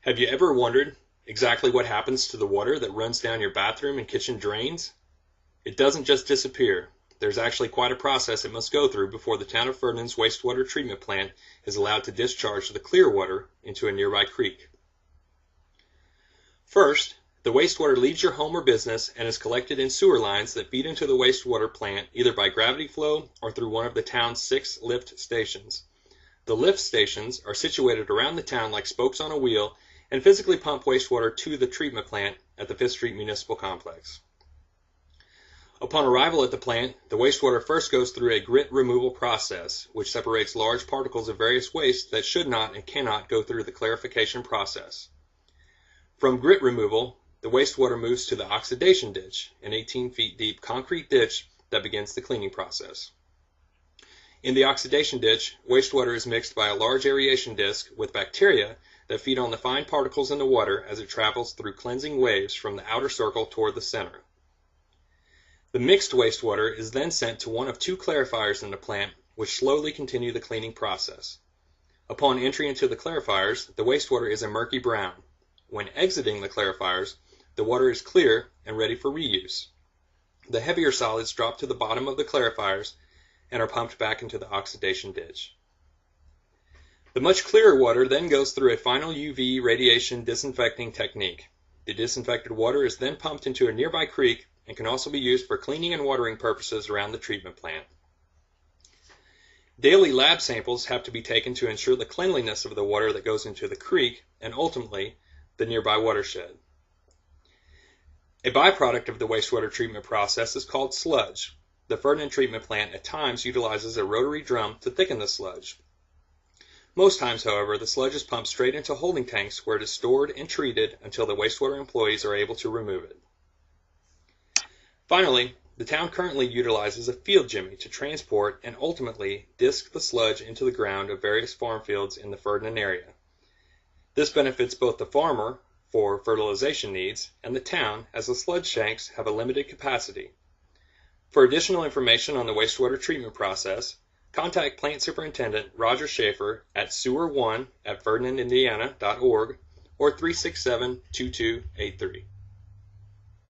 Have you ever wondered exactly what happens to the water that runs down your bathroom and kitchen drains? It doesn't just disappear. There's actually quite a process it must go through before the Town of Ferdinand's wastewater treatment plant is allowed to discharge the clear water into a nearby creek. First, the wastewater leaves your home or business and is collected in sewer lines that feed into the wastewater plant either by gravity flow or through one of the town's 6 lift stations. The lift stations are situated around the town like spokes on a wheel and physically pump wastewater to the treatment plant at the 5th Street Municipal Complex. Upon arrival at the plant, the wastewater first goes through a grit removal process, which separates large particles of various waste that should not and cannot go through the clarification process. From grit removal, the wastewater moves to the oxidation ditch, an 18 feet deep concrete ditch that begins the cleaning process. In the oxidation ditch, wastewater is mixed by a large aeration disc with bacteria that feed on the fine particles in the water as it travels through cleansing waves from the outer circle toward the center. The mixed wastewater is then sent to one of 2 clarifiers in the plant, which slowly continue the cleaning process. Upon entry into the clarifiers, the wastewater is a murky brown. When exiting the clarifiers, the water is clear and ready for reuse. The heavier solids drop to the bottom of the clarifiers and are pumped back into the oxidation ditch. The much clearer water then goes through a final UV radiation disinfecting technique. The disinfected water is then pumped into a nearby creek and can also be used for cleaning and watering purposes around the treatment plant. Daily lab samples have to be taken to ensure the cleanliness of the water that goes into the creek and ultimately the nearby watershed. A byproduct of the wastewater treatment process is called sludge. The Ferdinand treatment plant at times utilizes a rotary drum to thicken the sludge. Most times, however, the sludge is pumped straight into holding tanks where it is stored and treated until the wastewater employees are able to remove it. Finally, the town currently utilizes a field jimmy to transport and ultimately disc the sludge into the ground of various farm fields in the Ferdinand area. This benefits both the farmer for fertilization needs and the town as the sludge tanks have a limited capacity. For additional information on the wastewater treatment process, contact Plant Superintendent Roger Schaefer at sewer1@ferdinandindiana.org or 367-2283.